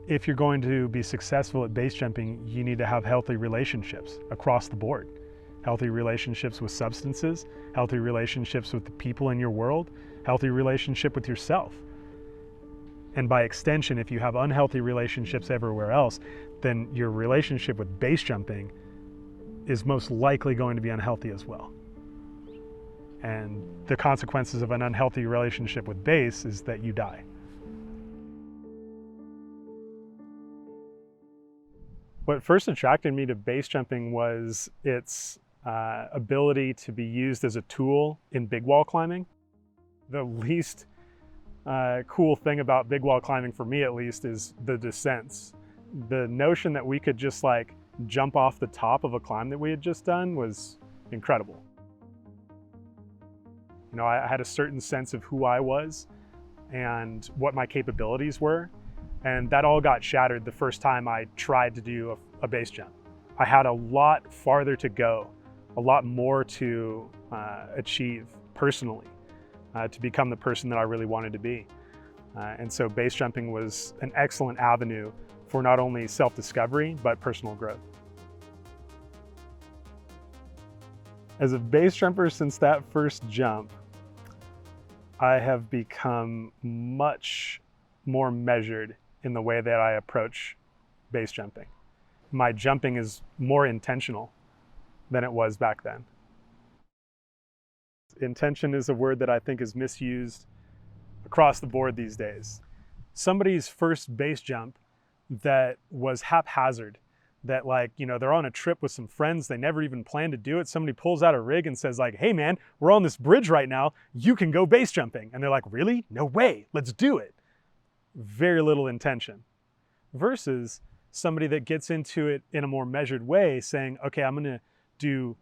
if you're going to be successful at base jumping, you need to have healthy relationships across the board. Healthy relationships with substances, healthy relationships with the people in your world, healthy relationship with yourself. And by extension, if you have unhealthy relationships everywhere else, then your relationship with base jumping is most likely going to be unhealthy as well. And the consequences of an unhealthy relationship with base is that you die. What first attracted me to base jumping was its ability to be used as a tool in big wall climbing. The least cool thing about big wall climbing, for me at least, is the descents. The notion that we could just like jump off the top of a climb that we had just done was incredible. You know, I had a certain sense of who I was and what my capabilities were, and that all got shattered the first time I tried to do a base jump. I had a lot farther to go, a lot more to achieve personally to become the person that I really wanted to be. And so base jumping was an excellent avenue for not only self-discovery, but personal growth. As a base jumper, since that first jump, I have become much more measured in the way that I approach base jumping. My jumping is more intentional than it was back then. Intention is a word that I think is misused across the board these days. Somebody's first base jump that was haphazard, that like, you know, they're on a trip with some friends, they never even planned to do it. Somebody pulls out a rig and says like, hey man, we're on this bridge right now, you can go base jumping. And they're like, really? No way, let's do it. Very little intention. Versus somebody that gets into it in a more measured way, saying, okay, I'm gonna do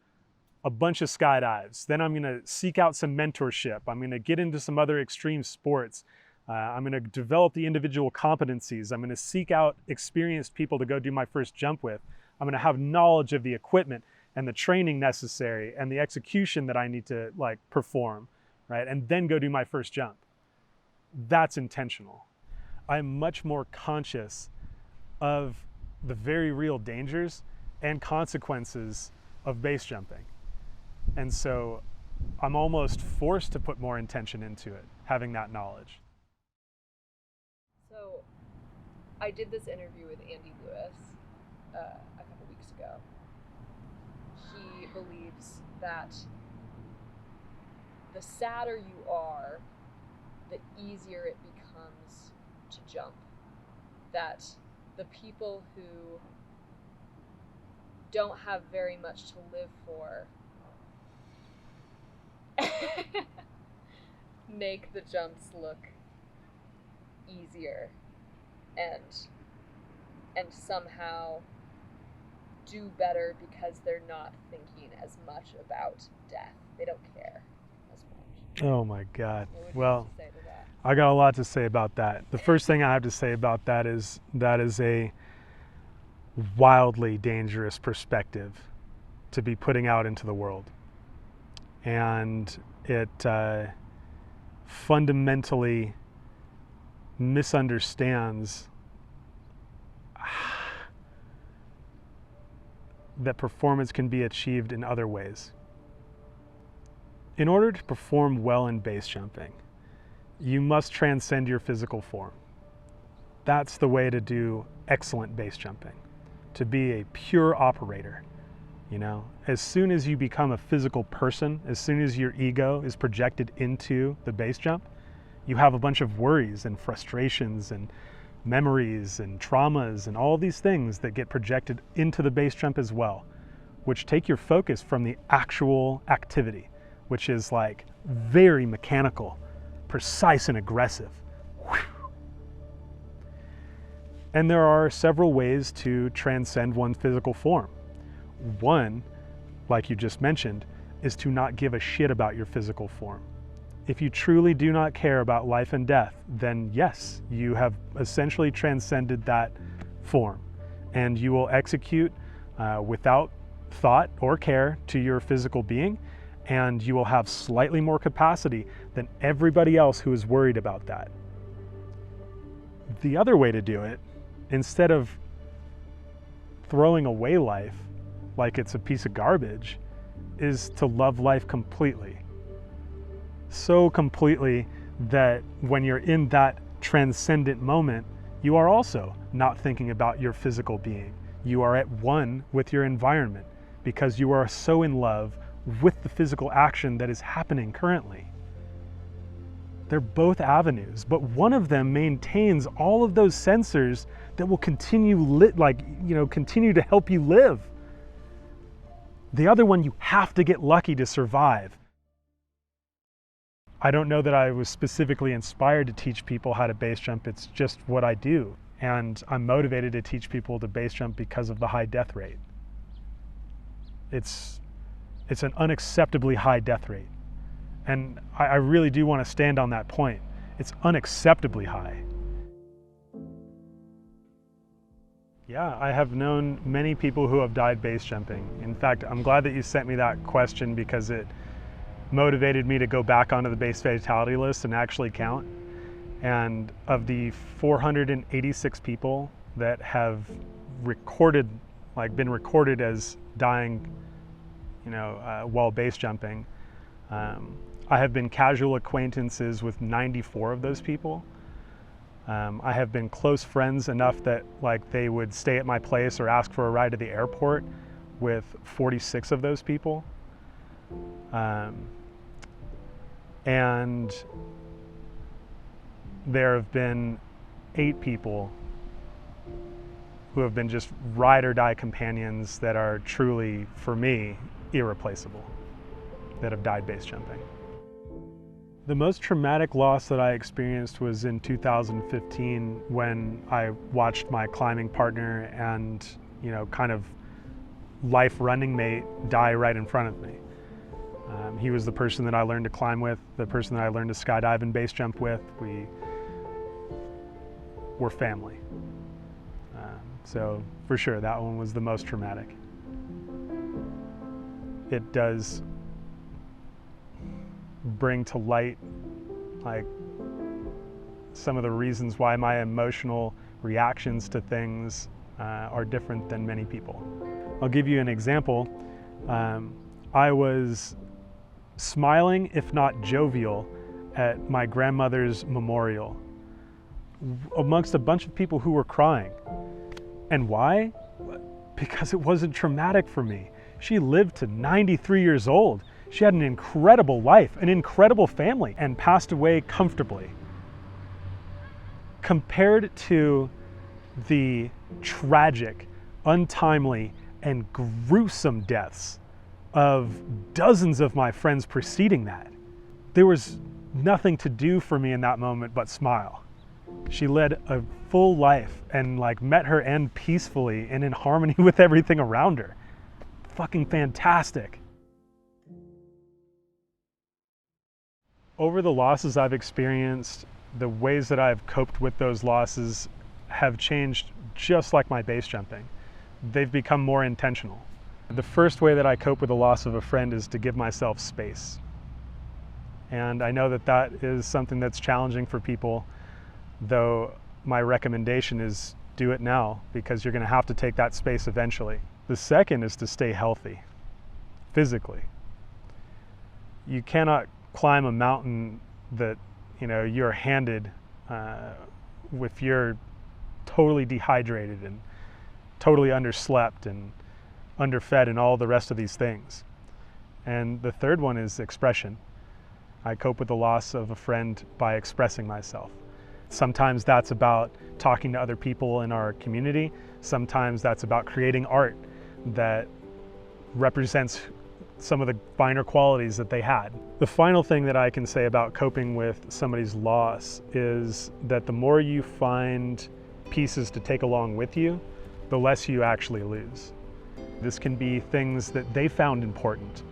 a bunch of skydives, then I'm gonna seek out some mentorship, I'm gonna get into some other extreme sports, I'm gonna develop the individual competencies, I'm gonna seek out experienced people to go do my first jump with, I'm gonna have knowledge of the equipment and the training necessary and the execution that I need to like perform, right? And then go do my first jump. That's intentional. I'm much more conscious of the very real dangers and consequences of base jumping. And so I'm almost forced to put more intention into it, having that knowledge. So I did this interview with Andy Lewis a couple weeks ago. He believes that the sadder you are, the easier it becomes to jump. That the people who don't have very much to live for make the jumps look easier and somehow do better because they're not thinking as much about death. They don't care as much. Oh my God. What would you Well, have to say to that? I got a lot to say about that. The first thing I have to say about that is a wildly dangerous perspective to be putting out into the world. And it fundamentally misunderstands that performance can be achieved in other ways. In order to perform well in base jumping, you must transcend your physical form. That's the way to do excellent base jumping, to be a pure operator. You know, as soon as you become a physical person, as soon as your ego is projected into the base jump, you have a bunch of worries and frustrations and memories and traumas and all these things that get projected into the base jump as well, which take your focus from the actual activity, which is like very mechanical, precise and aggressive. Whew. And there are several ways to transcend one's physical form. One, like you just mentioned, is to not give a shit about your physical form. If you truly do not care about life and death, then yes, you have essentially transcended that form, and you will execute without thought or care to your physical being, and you will have slightly more capacity than everybody else who is worried about that. The other way to do it instead of throwing away life like it's a piece of garbage, is to love life completely. So completely that when you're in that transcendent moment, you are also not thinking about your physical being. You are at one with your environment because you are so in love with the physical action that is happening currently. They're both avenues, but one of them maintains all of those sensors that will continue continue to help you live. The other one, you have to get lucky to survive. I don't know that I was specifically inspired to teach people how to base jump. It's just what I do. And I'm motivated to teach people to base jump because of the high death rate. It's an unacceptably high death rate. And I really do want to stand on that point. It's unacceptably high. Yeah, I have known many people who have died base jumping. In fact, I'm glad that you sent me that question because it motivated me to go back onto the base fatality list and actually count. And of the 486 people that have been recorded as dying, while base jumping, I have been casual acquaintances with 94 of those people. I have been close friends enough that they would stay at my place or ask for a ride to the airport with 46 of those people. And there have been 8 people who have been just ride or die companions that are truly, for me, irreplaceable, that have died base jumping. The most traumatic loss that I experienced was in 2015 when I watched my climbing partner and, kind of life running mate die right in front of me. He was the person that I learned to climb with, the person that I learned to skydive and base jump with. We were family. So for sure, that one was the most traumatic. It does bring to light some of the reasons why my emotional reactions to things are different than many people. I'll give you an example. I was smiling, if not jovial, at my grandmother's memorial amongst a bunch of people who were crying. And why? Because it wasn't traumatic for me. She lived to 93 years old. She had an incredible life, an incredible family, and passed away comfortably. Compared to the tragic, untimely, and gruesome deaths of dozens of my friends preceding that, there was nothing to do for me in that moment but smile. She led a full life and met her end peacefully and in harmony with everything around her. Fucking fantastic. Over the losses I've experienced, the ways that I've coped with those losses have changed just like my base jumping. They've become more intentional. The first way that I cope with the loss of a friend is to give myself space. And I know that that is something that's challenging for people, though my recommendation is do it now because you're going to have to take that space eventually. The second is to stay healthy, physically. You cannot climb a mountain that you're handed if you're totally dehydrated and totally underslept and underfed and all the rest of these things. And the third one is expression. I cope with the loss of a friend by expressing myself. Sometimes that's about talking to other people in our community. Sometimes that's about creating art that represents some of the finer qualities that they had. The final thing that I can say about coping with somebody's loss is that the more you find pieces to take along with you, the less you actually lose. This can be things that they found important,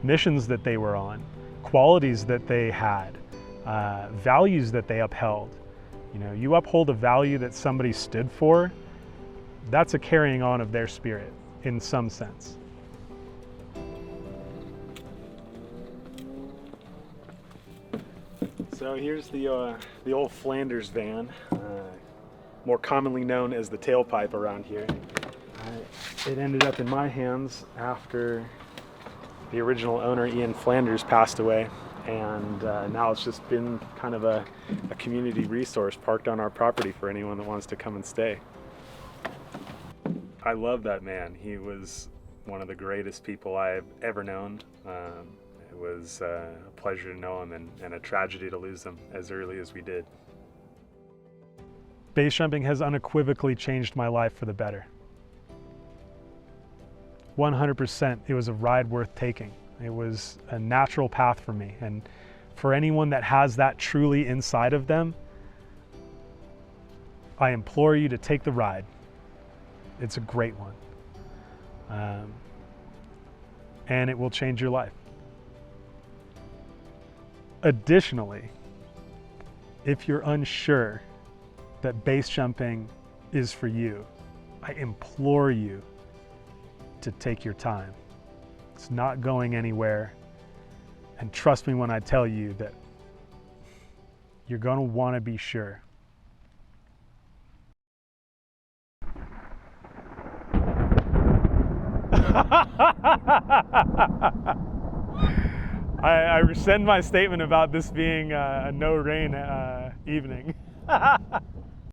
missions that they were on, qualities that they had, values that they upheld. You uphold a value that somebody stood for, that's a carrying on of their spirit in some sense. So here's the old Flanders van. more commonly known as the tailpipe around here. It ended up in my hands after the original owner, Ian Flanders, passed away. And now it's just been kind of a community resource parked on our property for anyone that wants to come and stay. I love that man. He was one of the greatest people I've ever known. It was a pleasure to know him and a tragedy to lose him as early as we did. Base jumping has unequivocally changed my life for the better. 100%, it was a ride worth taking. It was a natural path for me. And for anyone that has that truly inside of them, I implore you to take the ride. It's a great one. And it will change your life. Additionally, if you're unsure that base jumping is for you, I implore you to take your time. It's not going anywhere. And trust me when I tell you that you're going to want to be sure. I rescind my statement about this being a no rain evening.